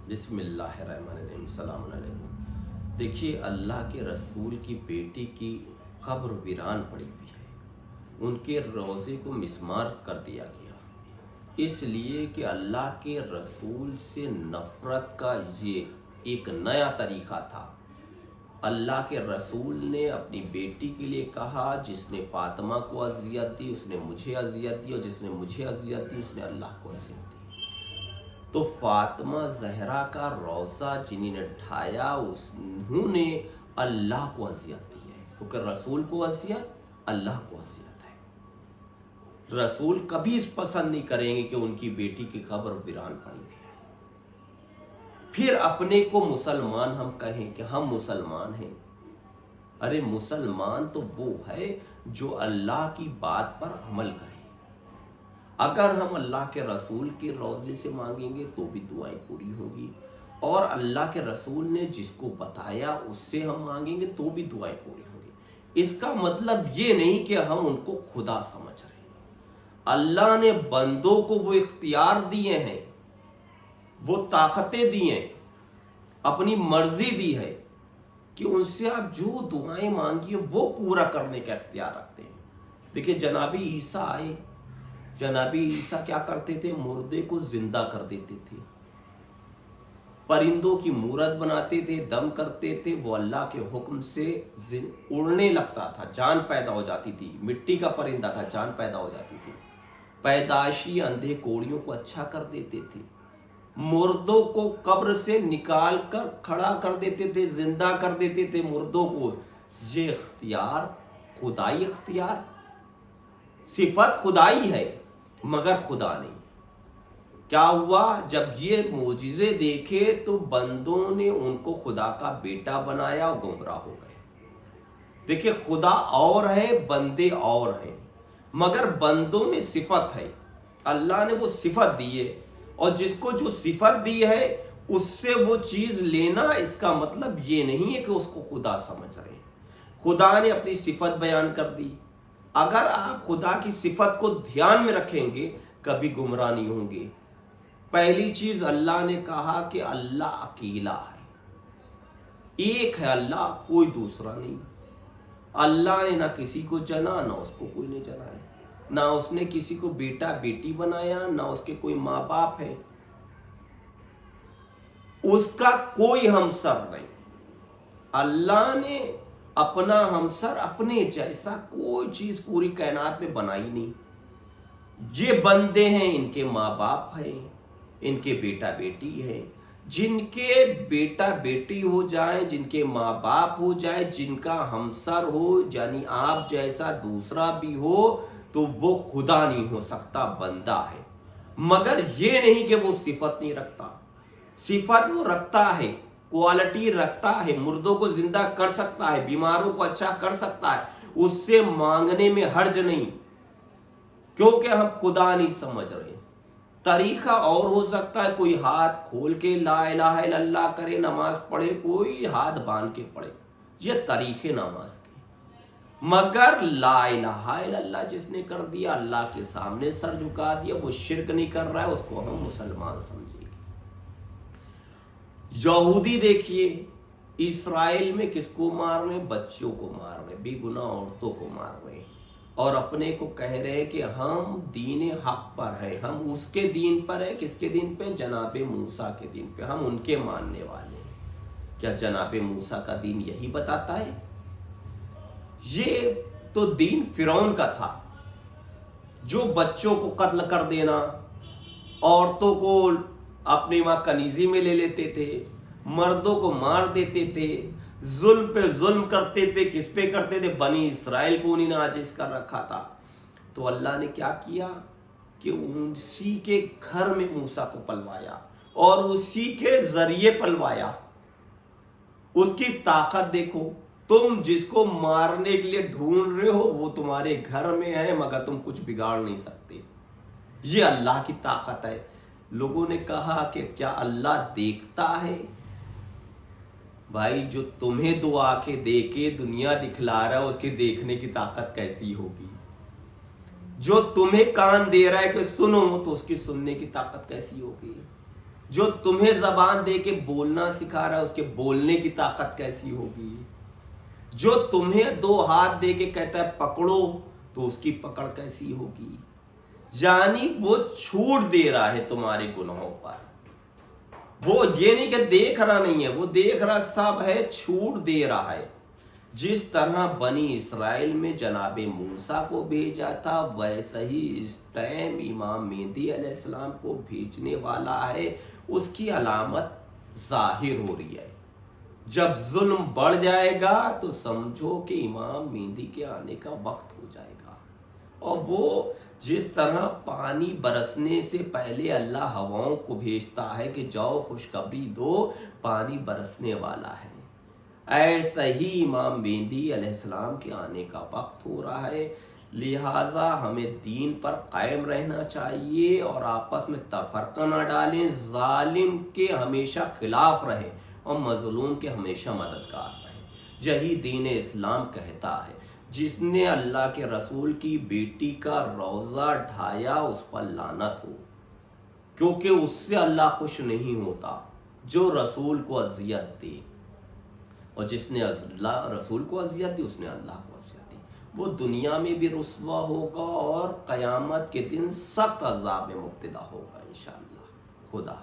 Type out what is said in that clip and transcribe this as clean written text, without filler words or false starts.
بسم اللہ الرحمن الرحیم، السلام علیکم۔ دیکھیے، اللہ کے رسول کی بیٹی کی قبر ویران پڑی ہوئی ہے، ان کے روضے کو مسمار کر دیا گیا، اس لیے کہ اللہ کے رسول سے نفرت کا یہ ایک نیا طریقہ تھا۔ اللہ کے رسول نے اپنی بیٹی کے لیے کہا، جس نے فاطمہ کو اذیت دی اس نے مجھے اذیت دی، اور جس نے مجھے اذیت دی اس نے اللہ کو اذیت دی۔ تو فاطمہ زہرا کا روضہ جنہوں نے ڈھایا انہوں نے اللہ کو اذیت دی ہے، کیونکہ رسول کو اذیت اللہ کو اذیت ہے۔ رسول کبھی اس پسند نہیں کریں گے کہ ان کی بیٹی کی قبر ویران پڑی ہوئی ہے، پھر اپنے کو مسلمان ہم کہیں کہ ہم مسلمان ہیں۔ ارے مسلمان تو وہ ہے جو اللہ کی بات پر عمل کرے۔ اگر ہم اللہ کے رسول کے روضے سے مانگیں گے تو بھی دعائیں پوری ہوں گی، اور اللہ کے رسول نے جس کو بتایا اس سے ہم مانگیں گے تو بھی دعائیں پوری ہوں گی۔ اس کا مطلب یہ نہیں کہ ہم ان کو خدا سمجھ رہے ہیں۔ اللہ نے بندوں کو وہ اختیار دیے ہیں، وہ طاقتیں دی ہیں، اپنی مرضی دی ہے کہ ان سے آپ جو دعائیں مانگیے وہ پورا کرنے کا اختیار رکھتے ہیں۔ دیکھیں، جناب عیسیٰ آئے، جناب عیسیٰ کیا کرتے تھے؟ مردے کو زندہ کر دیتے تھے، پرندوں کی مورت بناتے تھے، دم کرتے تھے، وہ اللہ کے حکم سے اڑنے لگتا تھا، جان پیدا ہو جاتی تھی، مٹی کا پرندہ تھا، جان پیدا ہو جاتی تھی، پیدائشی اندھے کوڑیوں کو اچھا کر دیتے تھے، مردوں کو قبر سے نکال کر کھڑا کر دیتے تھے، زندہ کر دیتے تھے مردوں کو۔ یہ اختیار خدائی اختیار، صفت خدائی ہے مگر خدا نہیں۔ کیا ہوا؟ جب یہ معجزے دیکھے تو بندوں نے ان کو خدا کا بیٹا بنایا اور گمراہ ہو گئے۔ دیکھیں، خدا اور ہے، بندے اور ہیں، مگر بندوں میں صفت ہے، اللہ نے وہ صفت دی ہے، اور جس کو جو صفت دی ہے اس سے وہ چیز لینا، اس کا مطلب یہ نہیں ہے کہ اس کو خدا سمجھ رہے ہیں۔ خدا نے اپنی صفت بیان کر دی۔ اگر آپ خدا کی صفت کو دھیان میں رکھیں گے کبھی گمراہ نہیں ہوں گے۔ پہلی چیز، اللہ نے کہا کہ اللہ اکیلا ہے، ایک ہے اللہ، کوئی دوسرا نہیں۔ اللہ نے نہ کسی کو جنا، نہ اس کو کوئی نے جنا ہے، نہ اس نے کسی کو بیٹا بیٹی بنایا، نہ اس کے کوئی ماں باپ ہے، اس کا کوئی ہمسر نہیں۔ اللہ نے اپنا ہمسر اپنے جیسا کوئی چیز پوری کائنات میں بنائی نہیں۔ یہ بندے ہیں، ان کے ماں باپ ہیں، ان کے بیٹا بیٹی ہے، جن کے بیٹا بیٹی ہو جائیں، جن کے ماں باپ ہو جائے، جن کا ہمسر ہو، یعنی آپ جیسا دوسرا بھی ہو، تو وہ خدا نہیں ہو سکتا، بندہ ہے۔ مگر یہ نہیں کہ وہ صفت نہیں رکھتا، صفت وہ رکھتا ہے، کوالٹی رکھتا ہے، مردوں کو زندہ کر سکتا ہے، بیماروں کو اچھا کر سکتا ہے، اس سے مانگنے میں حرج نہیں، کیونکہ ہم خدا نہیں سمجھ رہے۔ طریقہ اور ہو سکتا ہے، کوئی ہاتھ کھول کے لا الہ الا اللہ کرے، نماز پڑھے، کوئی ہاتھ باندھ کے پڑھے، یہ طریقے نماز کے، مگر لا الہ الا اللہ جس نے کر دیا، اللہ کے سامنے سر جھکا دیا، وہ شرک نہیں کر رہا ہے، اس کو ہم مسلمان سمجھیں گے۔ یہودی دیکھیے، اسرائیل میں کس کو مار رہے ہیں؟ بچوں کو مار رہے ہیں، بے گناہ عورتوں کو مار رہے ہیں، اور اپنے کو کہہ رہے ہیں کہ ہم دین حق پر ہیں، ہم اس کے دین پر ہیں۔ کس کے دین پہ؟ جناب موسیٰ کے دین پہ، ہم ان کے ماننے والے ہیں۔ کیا جناب موسیٰ کا دین یہی بتاتا ہے؟ یہ تو دین فرعون کا تھا، جو بچوں کو قتل کر دینا، عورتوں کو اپنی ماں کنیزی میں لے لیتے تھے، مردوں کو مار دیتے تھے، ظلم پہ ظلم کرتے تھے۔ کس پہ کرتے تھے؟ بنی اسرائیل کو انہیں عاجز کر رکھا تھا۔ تو اللہ نے کیا کیا کہ اسی کے گھر میں موسیٰ کو پلوایا، اور اسی کے ذریعے پلوایا۔ اس کی طاقت دیکھو، تم جس کو مارنے کے لیے ڈھونڈ رہے ہو وہ تمہارے گھر میں ہے، مگر تم کچھ بگاڑ نہیں سکتے۔ یہ اللہ کی طاقت ہے۔ لوگوں نے کہا کہ کیا اللہ دیکھتا ہے؟ بھائی، جو تمہیں دو آنکھیں دے کے دنیا دکھلا رہا ہے، اس کے دیکھنے کی طاقت کیسی ہوگی؟ جو تمہیں کان دے رہا ہے کہ سنو، تو اس کی سننے کی طاقت کیسی ہوگی؟ جو تمہیں زبان دے کے بولنا سکھا رہا ہے اس کے بولنے کی طاقت کیسی ہوگی؟ جو تمہیں 2 ہاتھ دے کے کہتا ہے پکڑو تو اس کی پکڑ کیسی ہوگی؟ یعنی وہ چھوٹ دے رہا ہے تمہارے گناہوں پر. وہ یہ نہیں کہ دیکھ رہا نہیں ہے، وہ دیکھ رہا سب ہے، چھوٹ دے رہا ہے. جس طرح بنی اسرائیل میں جناب موسیٰ کو بھیجا تھا، ویسا ہی اس ٹائم امام مہدی علیہ السلام کو بھیجنے والا ہے. اس کی علامت ظاہر ہو رہی ہے. جب ظلم بڑھ جائے گا تو سمجھو کہ امام مہدی کے آنے کا وقت ہو جائے گا. اور وہ جس طرح پانی برسنے سے پہلے اللہ ہواؤں کو بھیجتا ہے کہ جاؤ خوشخبری دو، پانی برسنے والا ہے، ایسا ہی امام مہدی علیہ السلام کے آنے کا وقت ہو رہا ہے. لہٰذا ہمیں دین پر قائم رہنا چاہیے اور آپس میں تفرقہ نہ ڈالیں، ظالم کے ہمیشہ خلاف رہیں اور مظلوم کے ہمیشہ مددگار رہیں. یہی دین اسلام کہتا ہے. جس نے اللہ کے رسول کی بیٹی کا روضہ ڈھایا اس پر لعنت ہو، کیونکہ اس سے اللہ خوش نہیں ہوتا جو رسول کو اذیت دے، اور جس نے اللہ رسول کو اذیت دی اس نے اللہ کو اذیت دی. وہ دنیا میں بھی رسوا ہوگا اور قیامت کے دن سخت عذاب میں مبتلا ہوگا انشاءاللہ. خدا